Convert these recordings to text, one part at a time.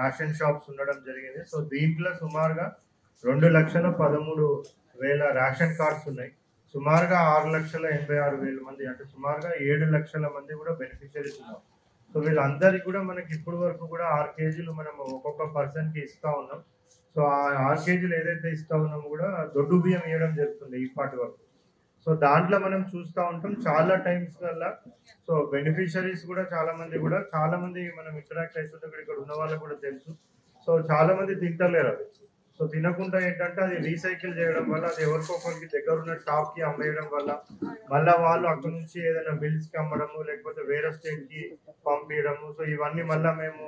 Ration shops ఉండడం జరిగింది. So దీంట్లో సుమారుగా 2,13,000 రేషన్ కార్డ్స్ ఉన్నాయి. సుమారుగా 6,86,000 మంది, అంటే సుమారుగా 7 లక్షల మంది కూడా బెనిఫిషరీస్ ఉన్నారు. సో వీళ్ళందరికీ కూడా మనకి ఇప్పటి వరకు కూడా 6 కేజీలు మనం ఒక్కొక్క పర్సన్కి ఇస్తా ఉన్నాం. సో ఆ 6 కేజీలు ఏదైతే ఇస్తా ఉన్నామో కూడా దొడ్డు బియ్యం ఇవ్వడం జరుగుతుంది ఇప్పటి వరకు. సో దాంట్లో మనం చూస్తూ ఉంటాం చాలా టైమ్స్ వల్ల. సో బెనిఫిషరీస్ కూడా చాలా మంది మనం ఇంటరాక్ట్ అవుతుంటే ఇక్కడ ఉన్న వాళ్ళకి కూడా తెలుసు. సో చాలా మంది తింటలేరు అది. సో తినకుండా ఏంటంటే అది రీసైకిల్ చేయడం వల్ల, అది ఎవరికొకరికి దగ్గర ఉన్న షాప్కి అమ్మేయడం వల్ల మళ్ళీ వాళ్ళు అక్కడ నుంచి ఏదైనా బిల్స్కి అమ్మడము, లేకపోతే వేరే స్టేట్కి పంపించడము. సో ఇవన్నీ మళ్ళీ మేము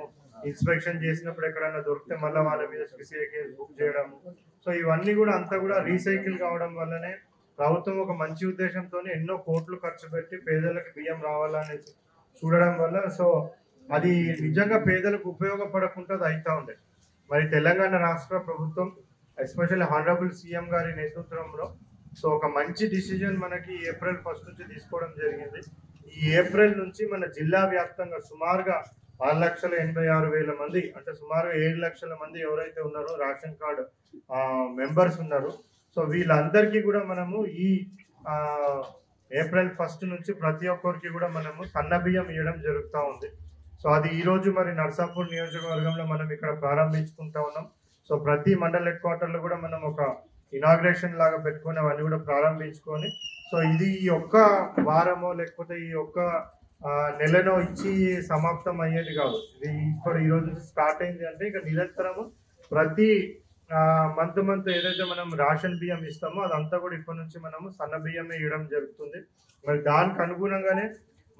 ఇన్స్పెక్షన్ చేసినప్పుడు ఎక్కడైనా దొరికితే మళ్ళీ వాళ్ళ మీద స్పెసిఫిక్ కేసు బుక్ చేయడము. సో ఇవన్నీ కూడా అంతా కూడా రీసైకిల్ కావడం వల్లనే ప్రభుత్వం ఒక మంచి ఉద్దేశంతో ఎన్నో కోట్లు ఖర్చు పెట్టి పేదలకు బియ్యం రావాలని చూడడం వల్ల సో అది నిజంగా పేదలకు ఉపయోగపడకుండా అది అవుతా ఉండే. మరి తెలంగాణ రాష్ట్ర ప్రభుత్వం ఎస్పెషల్లీ హానరబుల్ సీఎం గారి నేతృత్వంలో సో ఒక మంచి డిసిజన్ మనకి ఏప్రిల్ 1 నుంచి తీసుకోవడం జరిగింది. ఈ ఏప్రిల్ నుంచి మన జిల్లా వ్యాప్తంగా సుమారుగా 6,86,000 మంది, అంటే సుమారు 7 లక్షల మంది ఎవరైతే ఉన్నారో రేషన్ కార్డు మెంబర్స్ ఉన్నారు. సో వీళ్ళందరికీ కూడా మనము ఈ ఏప్రిల్ 1 నుంచి ప్రతి ఒక్కరికి కూడా మనము సన్న బియ్యం ఇవ్వడం జరుగుతూ ఉంది. సో అది ఈరోజు మరి నర్సాపూర్ నియోజకవర్గంలో మనం ఇక్కడ ప్రారంభించుకుంటా ఉన్నాం. సో ప్రతి మండల హెడ్ క్వార్టర్లో కూడా మనం ఒక ఇనాగ్రేషన్ లాగా పెట్టుకొని అవన్నీ కూడా ప్రారంభించుకొని సో ఇది ఈ ఒక్క వారమో లేకపోతే ఈ ఒక్క నెలలో ఇచ్చి సమాప్తం అయ్యేది కాదు. ఇది ఇప్పుడు ఈరోజు స్టార్ట్ అయింది అంటే ఇక నిరంతరము ప్రతి మంత్ ఏదైతే మనం రేషన్ బియ్యం ఇస్తామో అదంతా కూడా ఇప్పటి నుంచి మనము సన్న బియ్యమే ఇవ్వడం జరుగుతుంది. మరి దానికి అనుగుణంగానే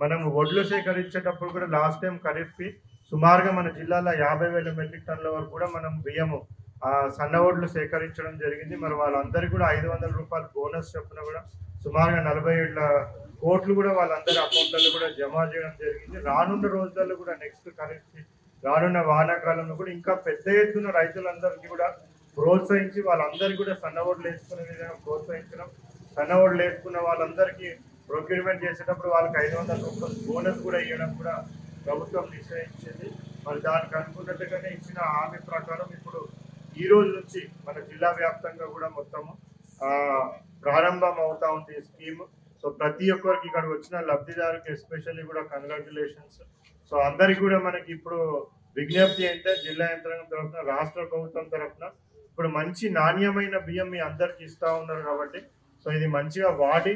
మనం వడ్లు సేకరించేటప్పుడు కూడా లాస్ట్ టైం ఖరీఫ్కి సుమారుగా మన జిల్లాలో 50,000 మెట్రిక్ టన్నుల వరకు కూడా మనం బియ్యము సన్న వడ్లు సేకరించడం జరిగింది. మరి వాళ్ళందరికీ కూడా 500 రూపాయలు బోనస్ చొప్పున కూడా సుమారుగా 47 కోట్లు కూడా వాళ్ళందరి అకౌంట్లలో కూడా జమ చేయడం జరిగింది. రానున్న రోజుల్లో కూడా నెక్స్ట్ ఖరీఫ్కి రానున్న వానాకాలంలో కూడా ఇంకా పెద్ద ఎత్తున రైతులందరికీ కూడా ప్రోత్సహించి వాళ్ళందరికీ కూడా సన్న వడ్లు వేసుకునే విధంగా ప్రోత్సహించడం, సన్న వడ్లు వేసుకున్న వాళ్ళందరికీ ప్రొక్యూర్మెంట్ చేసేటప్పుడు వాళ్ళకి 500 రూపాయలు బోనస్ కూడా ఇవ్వడం కూడా ప్రభుత్వం నిశ్చయించింది. మరి దానికి అనుకున్నట్టుగానే ఇచ్చిన హామీ ప్రకారం ఇప్పుడు ఈ రోజు నుంచి మన జిల్లా వ్యాప్తంగా కూడా మొత్తము ప్రారంభం అవుతా ఉంది ఈ స్కీమ్. సో ప్రతి ఒక్కరికి ఇక్కడ వచ్చిన లబ్ధిదారుకి ఎస్పెషల్లీ కూడా కంగ్రాచులేషన్స్. సో అందరికి కూడా మనకి ఇప్పుడు విజ్ఞప్తి అంటే జిల్లా యంత్రాంగం తరఫున, రాష్ట్ర ప్రభుత్వం తరఫున ఇప్పుడు మంచి నాణ్యమైన బియ్యం మీ అందరికి ఇస్తూ ఉన్నారు కాబట్టి సో ఇది మంచిగా వాడి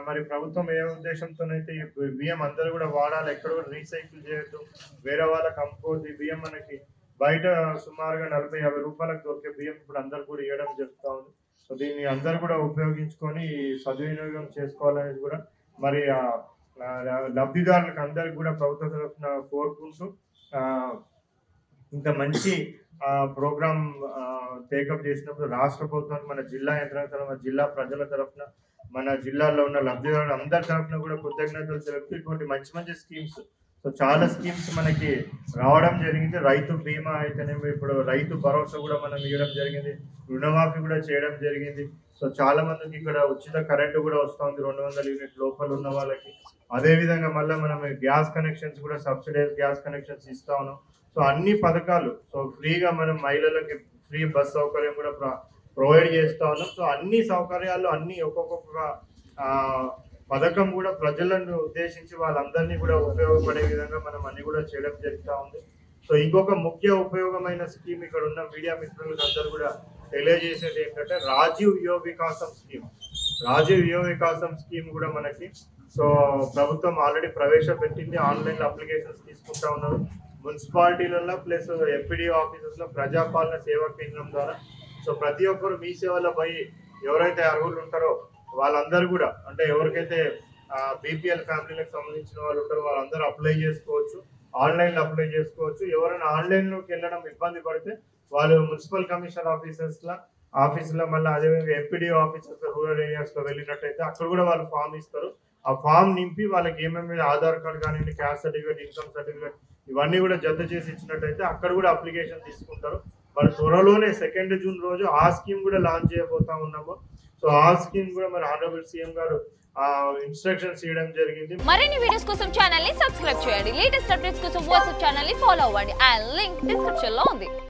మరి ప్రభుత్వం ఏ ఉద్దేశంతోనైతే ఈ బియ్యం అందరూ కూడా వాడాలి, ఎక్కడ కూడా రీసైకిల్ చేయొద్దు, వేరే వాళ్ళకి అమ్ముకోవద్దు. ఈ బియ్యం మనకి బయట సుమారుగా 40-50 రూపాయలకు దొరికే బియ్యం ఇప్పుడు అందరు కూడా ఇవ్వడం జరుగుతూ ఉంది. సో దీన్ని అందరు కూడా ఉపయోగించుకొని సద్వినియోగం చేసుకోవాలనేది కూడా మరి లబ్ధిదారులకు అందరికి కూడా ప్రభుత్వ తరఫున కోరుకుంటూ ఇంత మంచి ప్రోగ్రామ్ టేకప్ చేసినప్పుడు రాష్ట్ర ప్రభుత్వానికి మన జిల్లా యంత్రాంగం, జిల్లా ప్రజల తరఫున, మన జిల్లాలో ఉన్న లబ్ధిదారులు అందరి తరఫున కూడా కృతజ్ఞతలు తెలుపుతూ ఇటువంటి మంచి స్కీమ్స్ సో చాలా స్కీమ్స్ మనకి రావడం జరిగింది. రైతు బీమా అయితేనేమో ఇప్పుడు రైతు భరోసా కూడా మనం ఇవ్వడం జరిగింది, రుణమాఫీ కూడా చేయడం జరిగింది. సో చాలా మందికి ఇక్కడ ఉచిత కరెంటు కూడా వస్తుంది 200 యూనిట్ లోపల ఉన్న వాళ్ళకి. అదేవిధంగా మళ్ళీ మనం గ్యాస్ కనెక్షన్స్ కూడా సబ్సిడైజ్ గ్యాస్ కనెక్షన్స్ ఇస్తా ఉన్నాం. సో అన్ని పథకాలు సో ఫ్రీగా మనం మహిళలకి ఫ్రీ బస్ సౌకర్యం కూడా ప్రొవైడ్ చేస్తూ ఉన్నాం. సో అన్ని సౌకర్యాలు అన్ని ఒక్కొక్క పథకం కూడా ప్రజలను ఉద్దేశించి వాళ్ళందరినీ కూడా ఉపయోగపడే విధంగా మనం అన్ని కూడా చేయడం జరుగుతూ ఉంది. సో ఇంకొక ముఖ్య ఉపయోగమైన స్కీమ్ ఇక్కడ ఉన్న మీడియా మిత్రులకు అందరూ కూడా తెలియజేసేది ఏంటంటే రాజీవ్ యువ వికాసం స్కీమ్. రాజీవ్ యువ వికాసం స్కీమ్ కూడా మనకి సో ప్రభుత్వం ఆల్రెడీ ప్రవేశపెట్టింది. ఆన్లైన్లో అప్లికేషన్స్ తీసుకుంటా ఉన్నారు మున్సిపాలిటీలలో ప్లస్ ఎంపీడీఓ ఆఫీసెస్లో ప్రజాపాలన సేవా కేంద్రం ద్వారా. సో ప్రతి ఒక్కరు మీ సేవలో పోయి ఎవరైతే అర్హులు ఉంటారో వాళ్ళందరూ కూడా, అంటే ఎవరికైతే బీపీఎల్ ఫ్యామిలీలకు సంబంధించిన వాళ్ళు ఉంటారో వాళ్ళందరూ అప్లై చేసుకోవచ్చు, ఆన్లైన్లో అప్లై చేసుకోవచ్చు. ఎవరైనా ఆన్లైన్లోకి వెళ్ళడం ఇబ్బంది పడితే వాళ్ళు మున్సిపల్ కమిషనర్ ఆఫీసులో మళ్ళీ అదేవిధంగా ఎంపీడీఓ ఆఫీసెస్ రూరల్ ఏరియాస్లో వెళ్ళినట్టయితే అక్కడ కూడా వాళ్ళు ఫామ్ ఇస్తారు. ఆ ఫామ్ నింపి వాళ్ళకి ఏమేమి ఆధార్ కార్డు కానివ్వండి, క్యాస్ట్ సర్టిఫికేట్, ఇన్కమ్ సర్టిఫికేట్ ఇవన్నీ కూడా జత చేసి ఇచ్చినట్టయితే అక్కడ కూడా అప్లికేషన్ తీసుకుంటారు. మరి త్వరలోనే 2 జూన్ రోజు ఆ స్కీమ్ కూడా లాంచ్ చేయబోతా ఉన్నాము. సో ఆ స్కీమ్ కూడా మరి ఆనరబుల్ సీఎం గారు ఇన్స్ట్రక్షన్స్ ఇవ్వడం జరిగింది. మరిన్ని వీడియోస్ కోసం ఛానల్ ని సబ్స్క్రైబ్ చేయండి. లేటెస్ట్ అప్డేట్స్ కోసం వాట్సాప్ ఛానల్ ని ఫాలో అవ్వండి. ఆ లింక్ డిస్క్రిప్షన్ లో ఉంది.